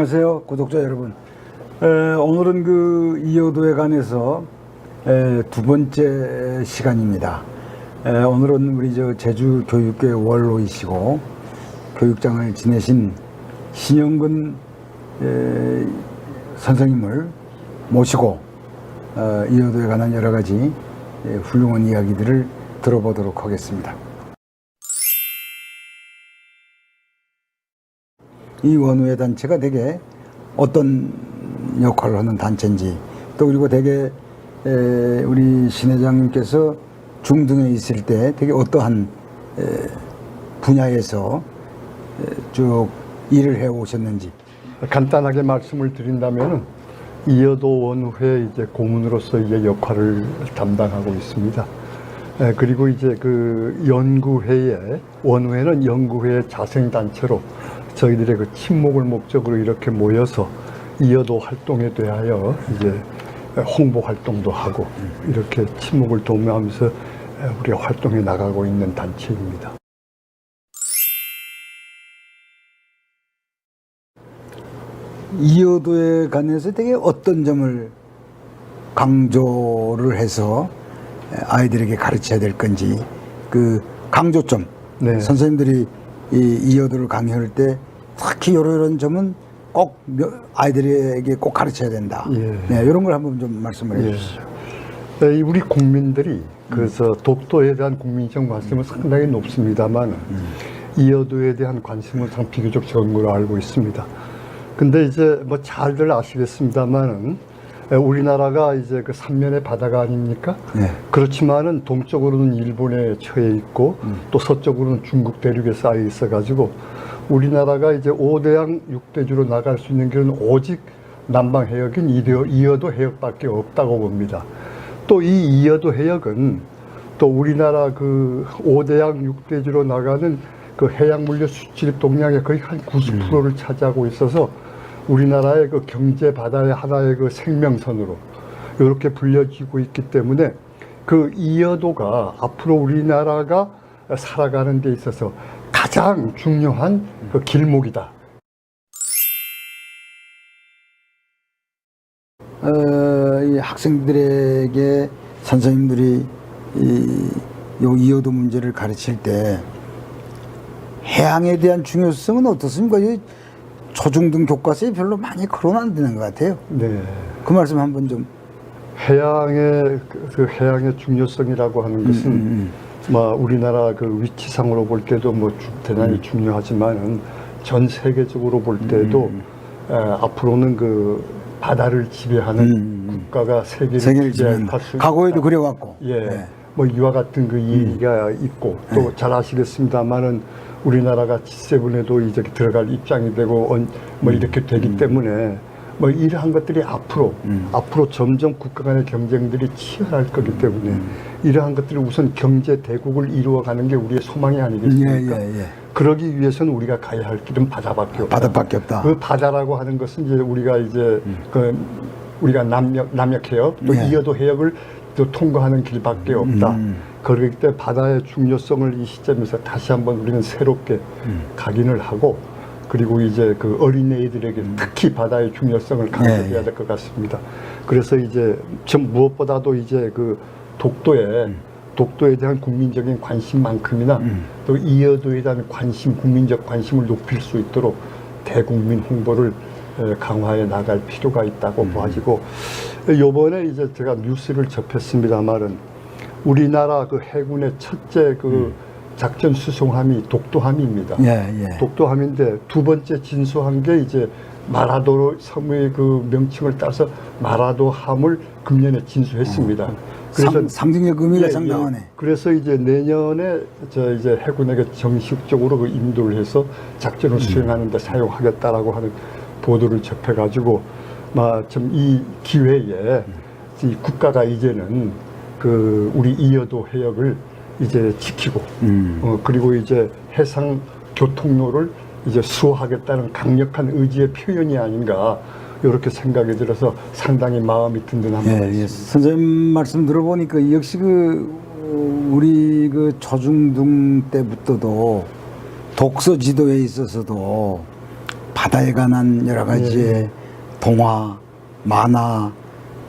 안녕하세요, 구독자 여러분. 오늘은 그 이효도에 관해서 두 번째 시간입니다. 오늘은 우리 제주교육교회 원로이시고 교육장을 지내신 신영근 선생님을 모시고 이효도에 관한 여러 가지 훌륭한 이야기들을 들어보도록 하겠습니다. 이 원우회 단체가 되게 어떤 역할을 하는 단체인지, 또 그리고 되게 우리 신 회장님께서 중등에 있을 때 되게 어떠한 분야에서 쭉 일을 해 오셨는지 간단하게 말씀을 드린다면 이효도 원우회 이제 고문으로서 이제 역할을 담당하고 있습니다. 그리고 이제 그 연구회에, 원우회는 연구회의 자생단체로 저희들의 그 친목을 목적으로 이렇게 모여서 이효도 활동에 대하여 이제 홍보 활동도 하고 이렇게 친목을 도모하면서 우리가 활동해 나가고 있는 단체입니다. 이효도에 관해서 되게 어떤 점을 강조를 해서 아이들에게 가르쳐야 될 건지, 그 강조점, 네. 선생님들이 이효도를 강의할 때 특히 이런 점은 꼭 아이들에게 꼭 가르쳐야 된다. 예. 네, 이런 걸 한번 좀 말씀을 해주시죠. 우리 국민들이 그래서 독도에 대한 국민적 관심은 상당히 높습니다만 이효도에 대한 관심은 상 비교적 적은 걸로 알고 있습니다. 근데 이제 뭐 잘들 아시겠습니다만은 우리나라가 이제 그 삼면의 바다가 아닙니까? 네. 그렇지만은 동쪽으로는 일본에 처해 있고 또 서쪽으로는 중국 대륙에 쌓여 있어 가지고 우리나라가 이제 5대양 6대주로 나갈 수 있는 길은 오직 남방 해역인 이효도 해역밖에 없다고 봅니다. 또 이 이효도 해역은 또 우리나라 그 5대양 6대주로 나가는 그 해양물류 수출 동량의 거의 한 90%를 차지하고 있어서 우리나라의 그 경제 바다의 하나의 그 생명선으로 이렇게 불려지고 있기 때문에 그 이효도가 앞으로 우리나라가 살아가는 데 있어서 가장 중요한 그 길목이다. 이 학생들에게 선생님들이 요 이효도 문제를 가르칠 때 해양에 대한 중요성은 어떻습니까? 초중등 교과서에 별로 많이 거론 안 되는 것 같아요. 네. 그 말씀 한번 좀. 해양의 그 해양의 중요성이라고 하는 것은 우리나라 그 위치상으로 볼 때도 대단히 중요하지만은 전 세계적으로 볼 때도 앞으로는 그 바다를 지배하는 국가가 세계를 지배할 수 과거에도 그래왔고. 예. 네. 이와 같은 그 얘기가 있고 또 잘 아시겠습니다만은 우리나라가 G7에도 이제 들어갈 입장이 되고 이렇게 되기 때문에 이러한 것들이 앞으로 점점 국가 간의 경쟁들이 치열할 거기 때문에 이러한 것들이 우선 경제 대국을 이루어가는 게 우리의 소망이 아니겠습니까? 그러기 위해서는 우리가 가야 할 길은 바다밖에 없다. 바다밖에 없다. 그 바다라고 하는 것은 이제 우리가 우리가 남녘 해역 또 이효도 해역을 또 통과하는 길밖에 없다. 그렇기 때문에 바다의 중요성을 이 시점에서 다시 한번 우리는 새롭게 각인을 하고, 그리고 이제 그 어린애들에게 특히 바다의 중요성을 강조해야 될 것 같습니다. 그래서 이제 무엇보다도 이제 그 독도에 대한 국민적인 관심만큼이나 또 이효도에 대한 국민적 관심을 높일 수 있도록 대국민 홍보를 강화해 나갈 필요가 있다고 보아지고, 요번에 이제 제가 뉴스를 접했습니다만은 우리나라 그 해군의 첫째 그 작전 수송함이 독도함입니다. 독도함인데 두 번째 진수한 게 이제 마라도 섬의 그 명칭을 따서 마라도함을 금년에 진수했습니다. 그래서 상징적 의미가 상당하네. 그래서 이제 내년에 이제 해군에게 정식적으로 그 인도를 해서 작전을 수행하는 데 사용하겠다라고 하는 보도를 접해가지고 좀 이 기회에 이 국가가 이제는 그 우리 이효도 해역을 이제 지키고 그리고 이제 해상 교통로를 이제 수호하겠다는 강력한 의지의 표현이 아닌가, 이렇게 생각이 들어서 상당히 마음이 든든합니다. 선생님 말씀 들어보니까 역시 우리 초중등 때부터도 독서 지도에 있어서도 바다에 관한 여러 가지의 동화, 만화,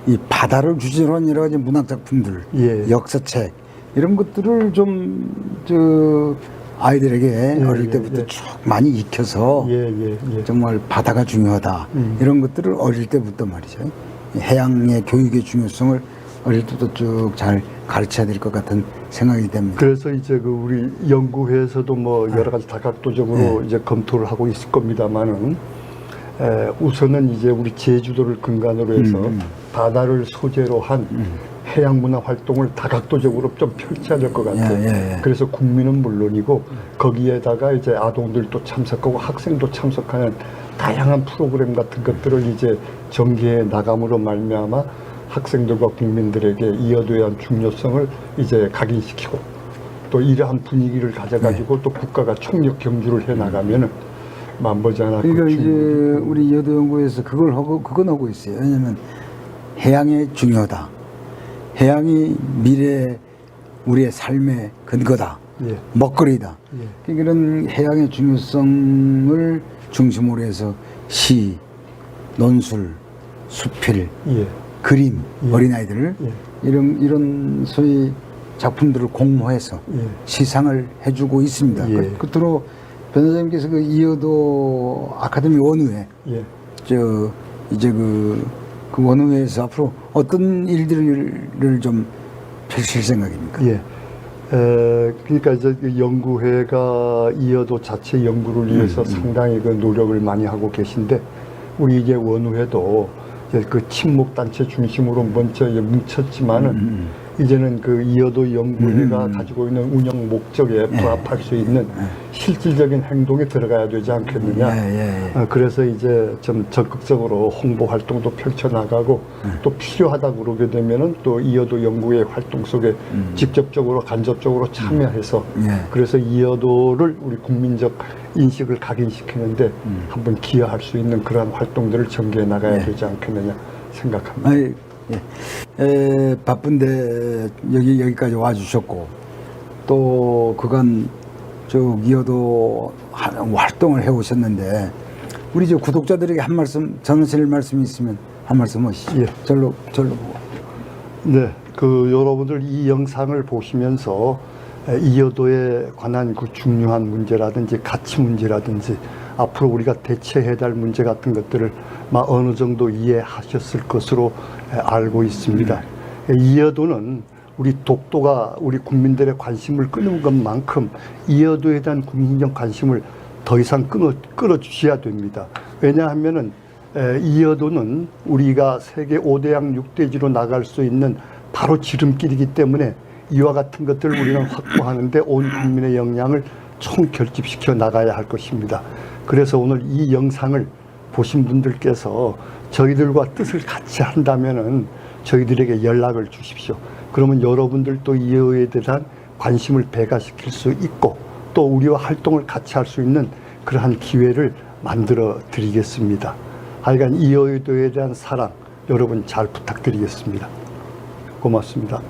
이 바다를 주제로 한 여러 가지 문학 작품들, 예. 역사책 이런 것들을 좀 아이들에게 어릴 때부터 쭉 많이 익혀서 정말 바다가 중요하다 이런 것들을 어릴 때부터 말이죠. 해양의 교육의 중요성을 어릴 때부터 쭉 잘 가르쳐야 될 것 같은 생각이 됩니다. 그래서 이제 그 우리 연구회에서도 뭐 여러 가지 다각도적으로 이제 검토를 하고 있을 겁니다만은 우선은 이제 우리 제주도를 근간으로 해서 바다를 소재로 한 해양 문화 활동을 다각도적으로 좀 펼쳐야 될 것 같아요. 그래서 국민은 물론이고 거기에다가 이제 아동들도 참석하고 학생도 참석하는 다양한 프로그램 같은 것들을 이제 전개해 나감으로 말미암아 학생들과 국민들에게 이어도에 대한 중요성을 이제 각인시키고 또 이러한 분위기를 가져가지고 또 국가가 총력 경주를 해 나가면은 만보잖아. 그러니까 이제 우리 여도연구에서 그건 하고 있어요. 왜냐하면 해양이 중요하다. 해양이 미래 우리의 삶의 근거다. 먹거리다. 그러니까 이런 해양의 중요성을 중심으로 해서 시, 논술, 수필, 그림, 어린아이들 이런 소위 작품들을 공모해서 시상을 해주고 있습니다. 끝으로 변호사님께서 그 이어도 아카데미 원우회 이제 그 원우회에서 앞으로 어떤 일들을 좀 펼칠 생각입니까? 그러니까 이제 그 연구회가 이어도 자체 연구를 위해서 상당히 그 노력을 많이 하고 계신데 우리 이제 원우회도 이제 그 친목 단체 중심으로 먼저 이제 뭉쳤지만은 이제는 그 이어도 연구회가 가지고 있는 운영 목적에 부합할 수 있는 실질적인 행동에 들어가야 되지 않겠느냐. 그래서 이제 좀 적극적으로 홍보 활동도 펼쳐나가고 또 필요하다 그러게 되면은 또 이어도 연구회 활동 속에 직접적으로 간접적으로 참여해서 그래서 이어도를 우리 국민적 인식을 각인시키는데 한번 기여할 수 있는 그러한 활동들을 전개해 나가야 되지 않겠느냐 생각합니다. 바쁜데 여기까지 와주셨고 또 그간 쭉 이어도 활동을 해오셨는데 우리 저 구독자들에게 한 말씀 전하실 말씀이 있으면 한 말씀 하시죠. 절로 보고. 네, 그 여러분들 이 영상을 보시면서 이어도에 관한 그 중요한 문제라든지 가치 문제라든지 앞으로 우리가 대처해야 될 문제 같은 것들을 어느 정도 이해하셨을 것으로 알고 있습니다. 이어도는 우리 독도가 우리 국민들의 관심을 끄는 것만큼 이어도에 대한 국민적 관심을 더 이상 끌어주셔야 됩니다. 왜냐하면은 이어도는 우리가 세계 5대양 6대지로 나갈 수 있는 바로 지름길이기 때문에 이와 같은 것들을 우리는 확보하는데 온 국민의 역량을 총결집시켜 나가야 할 것입니다. 그래서 오늘 이 영상을 보신 분들께서 저희들과 뜻을 같이 한다면은 저희들에게 연락을 주십시오. 그러면 여러분들도 이어에 대한 관심을 배가시킬 수 있고 또 우리와 활동을 같이 할 수 있는 그러한 기회를 만들어 드리겠습니다. 하여간 이어도에 대한 사랑 여러분 잘 부탁드리겠습니다. 고맙습니다.